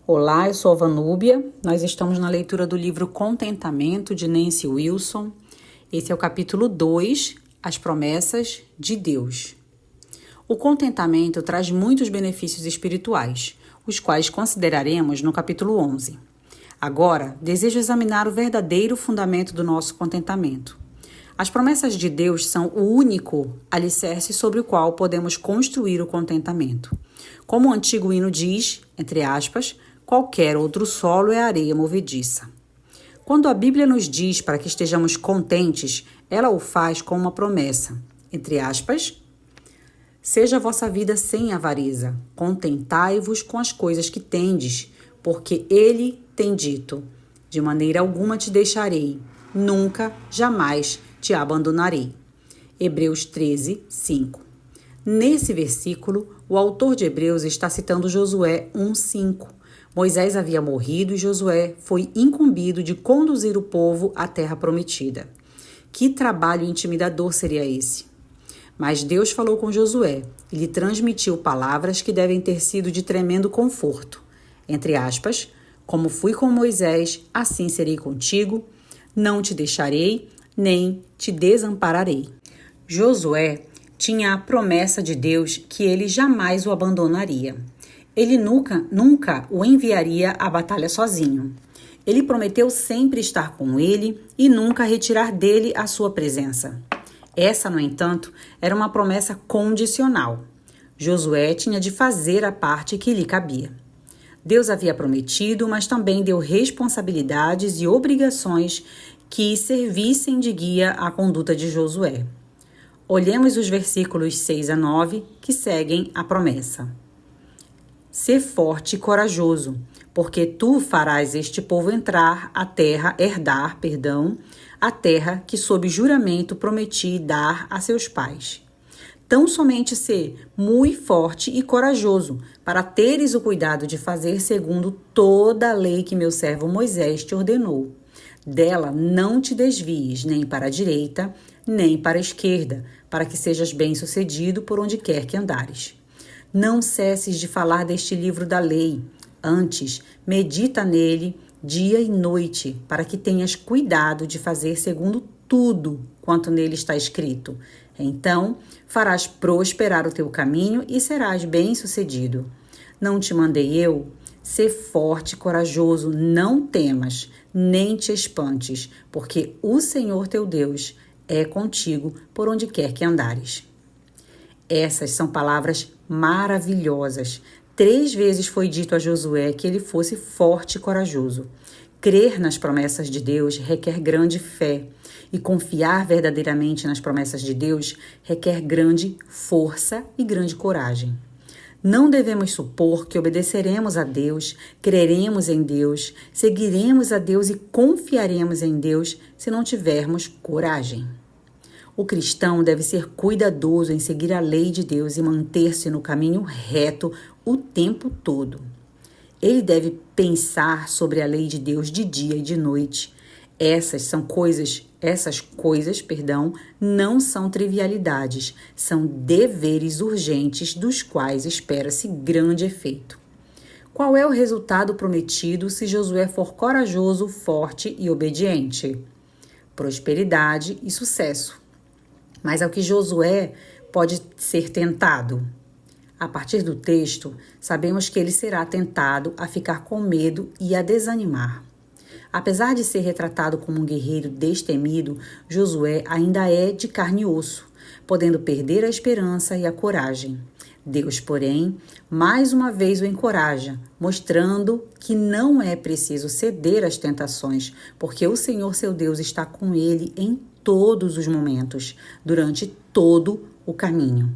Olá, eu sou a Vanúbia. Nós estamos na leitura do livro Contentamento, de Nancy Wilson. Esse é o capítulo 2, As Promessas de Deus. O contentamento traz muitos benefícios espirituais, os quais consideraremos no capítulo 11. Agora, desejo examinar o verdadeiro fundamento do nosso contentamento. As promessas de Deus são o único alicerce sobre o qual podemos construir o contentamento. Como o antigo hino diz, entre aspas, qualquer outro solo é areia movediça. Quando a Bíblia nos diz para que estejamos contentes, ela o faz com uma promessa, entre aspas, seja a vossa vida sem avareza, contentai-vos com as coisas que tendes, porque ele tem dito, de maneira alguma te deixarei, nunca, jamais te abandonarei. Hebreus 13, 5. Nesse versículo, o autor de Hebreus está citando Josué 1:5. Moisés havia morrido e Josué foi incumbido de conduzir o povo à terra prometida. Que trabalho intimidador seria esse? Mas Deus falou com Josué e lhe transmitiu palavras que devem ter sido de tremendo conforto. Entre aspas, como fui com Moisés, assim serei contigo, não te deixarei, nem te desampararei. Josué tinha a promessa de Deus que ele jamais o abandonaria. Ele nunca o enviaria à batalha sozinho. Ele prometeu sempre estar com ele e nunca retirar dele a sua presença. Essa, no entanto, era uma promessa condicional. Josué tinha de fazer a parte que lhe cabia. Deus havia prometido, mas também deu responsabilidades e obrigações que servissem de guia à conduta de Josué. Olhemos os versículos 6 a 9 que seguem a promessa. Sê forte e corajoso, porque tu farás este povo herdar a terra que sob juramento prometi dar a seus pais. Tão somente sê muito forte e corajoso, para teres o cuidado de fazer segundo toda a lei que meu servo Moisés te ordenou. Dela não te desvies nem para a direita, nem para a esquerda, para que sejas bem-sucedido por onde quer que andares. Não cesses de falar deste livro da lei. Antes, medita nele dia e noite, para que tenhas cuidado de fazer segundo tudo quanto nele está escrito. Então, farás prosperar o teu caminho e serás bem-sucedido. Não te mandei eu? Sê forte e corajoso, não temas, nem te espantes, porque o Senhor teu Deus é contigo por onde quer que andares. Essas são palavras maravilhosas. 3 vezes foi dito a Josué que ele fosse forte e corajoso. Crer nas promessas de Deus requer grande fé, e confiar verdadeiramente nas promessas de Deus requer grande força e grande coragem. Não devemos supor que obedeceremos a Deus, creremos em Deus, seguiremos a Deus e confiaremos em Deus se não tivermos coragem. O cristão deve ser cuidadoso em seguir a lei de Deus e manter-se no caminho reto o tempo todo. Ele deve pensar sobre a lei de Deus de dia e de noite. Essas coisas, não são trivialidades, são deveres urgentes dos quais espera-se grande efeito. Qual é o resultado prometido se Josué for corajoso, forte e obediente? Prosperidade e sucesso. Mas ao que Josué pode ser tentado? A partir do texto, sabemos que ele será tentado a ficar com medo e a desanimar. Apesar de ser retratado como um guerreiro destemido, Josué ainda é de carne e osso, podendo perder a esperança e a coragem. Deus, porém, mais uma vez o encoraja, mostrando que não é preciso ceder às tentações, porque o Senhor seu Deus está com ele em todos os momentos, durante todo o caminho.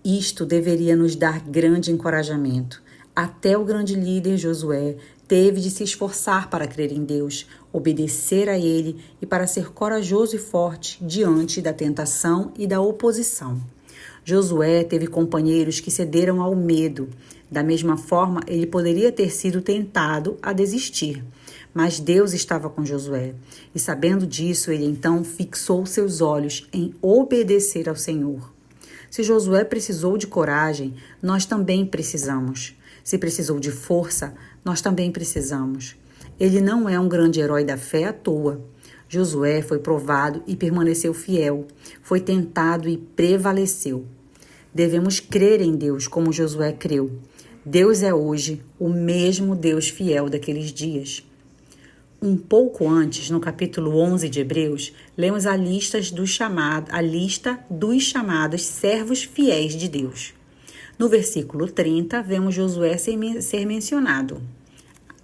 Isto deveria nos dar grande encorajamento. Até o grande líder Josué teve de se esforçar para crer em Deus, obedecer a Ele e para ser corajoso e forte diante da tentação e da oposição. Josué teve companheiros que cederam ao medo. Da mesma forma, ele poderia ter sido tentado a desistir. Mas Deus estava com Josué, e sabendo disso, ele então fixou seus olhos em obedecer ao Senhor. Se Josué precisou de coragem, nós também precisamos. Se precisou de força, nós também precisamos. Ele não é um grande herói da fé à toa. Josué foi provado e permaneceu fiel. Foi tentado e prevaleceu. Devemos crer em Deus como Josué creu. Deus é hoje o mesmo Deus fiel daqueles dias. Um pouco antes, no capítulo 11 de Hebreus, lemos a lista dos chamados servos fiéis de Deus. No versículo 30, vemos Josué ser mencionado.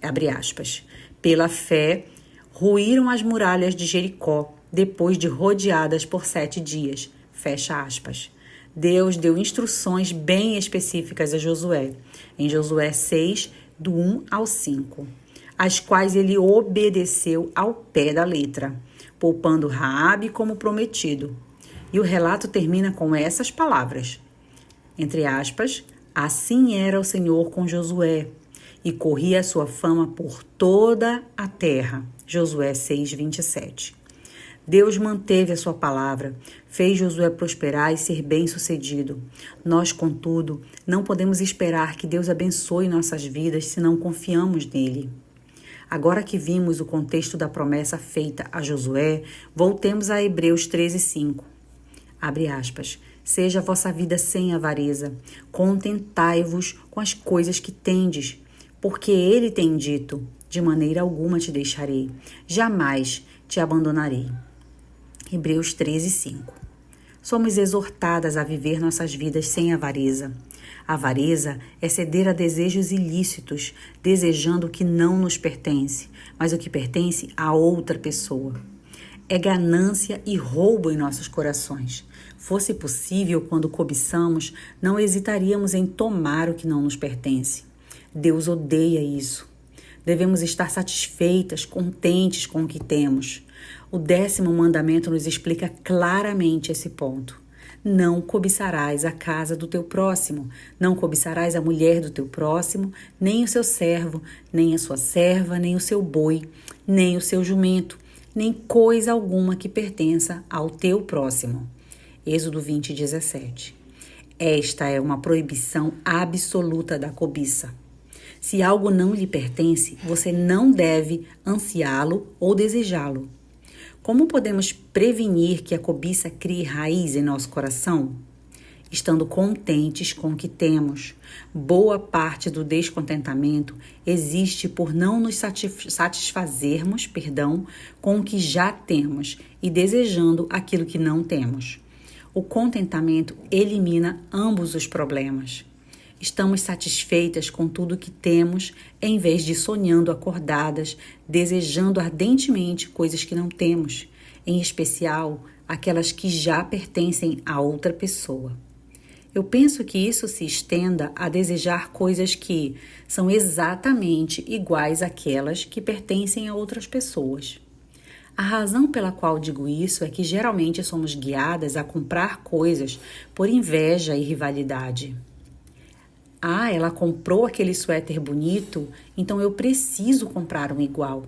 Abre aspas. Pela fé, ruíram as muralhas de Jericó, depois de rodeadas por 7 dias. Fecha aspas. Deus deu instruções bem específicas a Josué, em Josué 6, do 1 ao 5, as quais ele obedeceu ao pé da letra, poupando Raabe como prometido. E o relato termina com essas palavras, entre aspas, assim era o Senhor com Josué, e corria a sua fama por toda a terra. Josué 6, 27. Deus manteve a sua palavra, fez Josué prosperar e ser bem-sucedido. Nós, contudo, não podemos esperar que Deus abençoe nossas vidas se não confiamos nele. Agora que vimos o contexto da promessa feita a Josué, voltemos a Hebreus 13, 5. Abre aspas. Seja a vossa vida sem avareza, contentai-vos com as coisas que tendes, porque ele tem dito, de maneira alguma te deixarei, jamais te abandonarei. Hebreus 13, 5. Somos exortadas a viver nossas vidas sem avareza. Avareza é ceder a desejos ilícitos, desejando o que não nos pertence, mas o que pertence a outra pessoa. É ganância e roubo em nossos corações. Fosse possível, quando cobiçamos, não hesitaríamos em tomar o que não nos pertence. Deus odeia isso. Devemos estar satisfeitas, contentes com o que temos. O 10º mandamento nos explica claramente esse ponto. Não cobiçarás a casa do teu próximo, não cobiçarás a mulher do teu próximo, nem o seu servo, nem a sua serva, nem o seu boi, nem o seu jumento, nem coisa alguma que pertença ao teu próximo. Êxodo 20, 17. Esta é uma proibição absoluta da cobiça. Se algo não lhe pertence, você não deve ansiá-lo ou desejá-lo. Como podemos prevenir que a cobiça crie raiz em nosso coração? Estando contentes com o que temos. Boa parte do descontentamento existe por não nos satisfazermos, com o que já temos e desejando aquilo que não temos. O contentamento elimina ambos os problemas. Estamos satisfeitas com tudo que temos, em vez de sonhando acordadas, desejando ardentemente coisas que não temos, em especial aquelas que já pertencem a outra pessoa. Eu penso que isso se estenda a desejar coisas que são exatamente iguais àquelas que pertencem a outras pessoas. A razão pela qual digo isso é que geralmente somos guiadas a comprar coisas por inveja e rivalidade. Ah, ela comprou aquele suéter bonito, então eu preciso comprar um igual.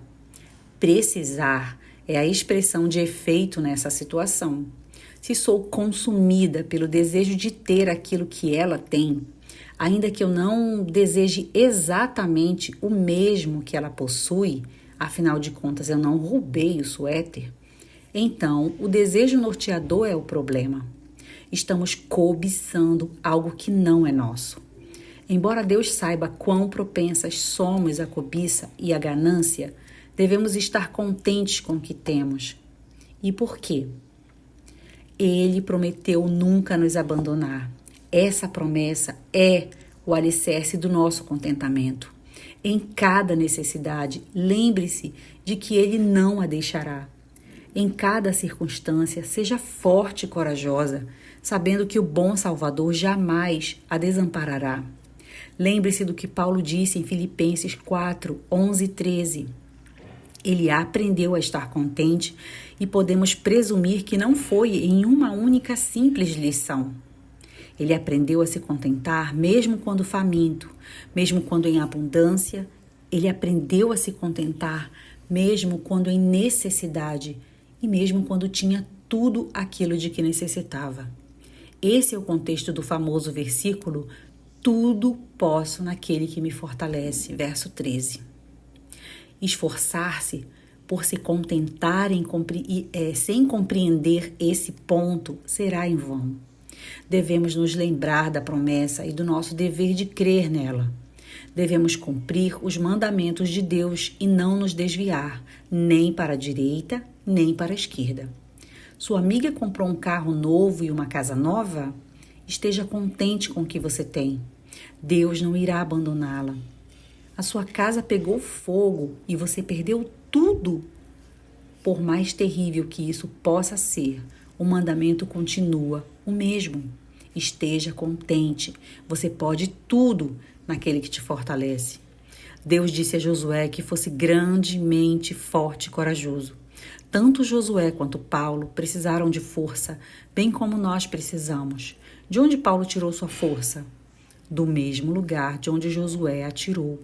Precisar é a expressão de efeito nessa situação. Se sou consumida pelo desejo de ter aquilo que ela tem, ainda que eu não deseje exatamente o mesmo que ela possui, afinal de contas eu não roubei o suéter, então o desejo norteador é o problema. Estamos cobiçando algo que não é nosso. Embora Deus saiba quão propensas somos à cobiça e à ganância, devemos estar contentes com o que temos. E por quê? Ele prometeu nunca nos abandonar. Essa promessa é o alicerce do nosso contentamento. Em cada necessidade, lembre-se de que Ele não a deixará. Em cada circunstância, seja forte e corajosa, sabendo que o bom Salvador jamais a desamparará. Lembre-se do que Paulo disse em Filipenses 4, 11 e 13. Ele aprendeu a estar contente e podemos presumir que não foi em uma única simples lição. Ele aprendeu a se contentar mesmo quando faminto, mesmo quando em abundância. Ele aprendeu a se contentar mesmo quando em necessidade e mesmo quando tinha tudo aquilo de que necessitava. Esse é o contexto do famoso versículo: tudo posso naquele que me fortalece. Verso 13. Esforçar-se por se contentar sem compreender esse ponto será em vão. Devemos nos lembrar da promessa e do nosso dever de crer nela. Devemos cumprir os mandamentos de Deus e não nos desviar, nem para a direita, nem para a esquerda. Sua amiga comprou um carro novo e uma casa nova? Esteja contente com o que você tem. Deus não irá abandoná-la. A sua casa pegou fogo e você perdeu tudo. Por mais terrível que isso possa ser, o mandamento continua o mesmo. Esteja contente. Você pode tudo naquele que te fortalece. Deus disse a Josué que fosse grandemente forte e corajoso. Tanto Josué quanto Paulo precisaram de força, bem como nós precisamos. De onde Paulo tirou sua força? Do mesmo lugar de onde Josué a tirou.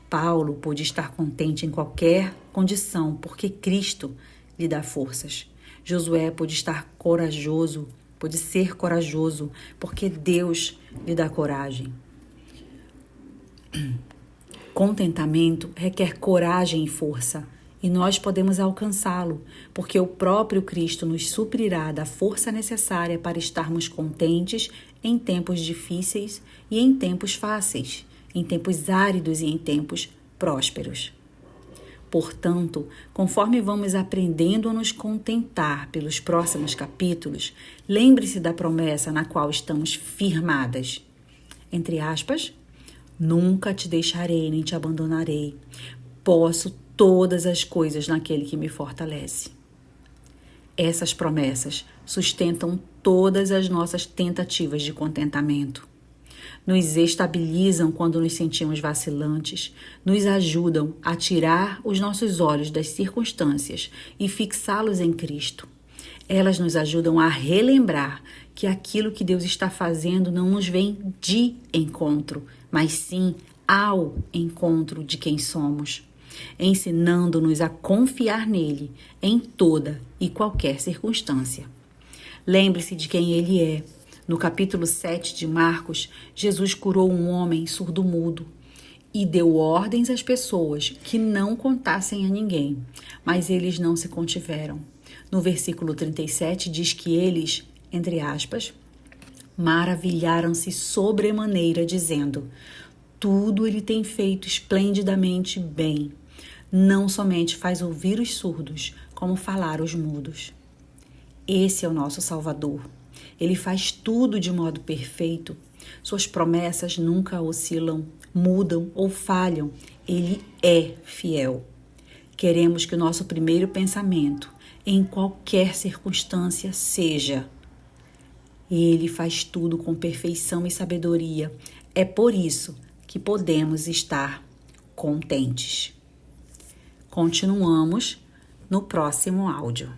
Paulo pôde estar contente em qualquer condição, porque Cristo lhe dá forças. Josué pôde ser corajoso, porque Deus lhe dá coragem. Contentamento requer coragem e força, e nós podemos alcançá-lo, porque o próprio Cristo nos suprirá da força necessária para estarmos contentes em tempos difíceis e em tempos fáceis, em tempos áridos e em tempos prósperos. Portanto, conforme vamos aprendendo a nos contentar pelos próximos capítulos, lembre-se da promessa na qual estamos firmadas. Entre aspas, nunca te deixarei nem te abandonarei. Posso todas as coisas naquele que me fortalece. Essas promessas sustentam todas as nossas tentativas de contentamento. Nos estabilizam quando nos sentimos vacilantes, nos ajudam a tirar os nossos olhos das circunstâncias e fixá-los em Cristo. Elas nos ajudam a relembrar que aquilo que Deus está fazendo não nos vem de encontro, mas sim ao encontro de quem somos, ensinando-nos a confiar nele em toda e qualquer circunstância. Lembre-se de quem ele é. No capítulo 7 de Marcos, Jesus curou um homem surdo-mudo e deu ordens às pessoas que não contassem a ninguém, mas eles não se contiveram. No versículo 37 diz que eles, entre aspas, maravilharam-se sobremaneira, dizendo: tudo ele tem feito esplendidamente bem. Não somente faz ouvir os surdos, como falar os mudos. Esse é o nosso Salvador. Ele faz tudo de modo perfeito. Suas promessas nunca oscilam, mudam ou falham. Ele é fiel. Queremos que o nosso primeiro pensamento, em qualquer circunstância, seja: Ele faz tudo com perfeição e sabedoria. É por isso que podemos estar contentes. Continuamos no próximo áudio.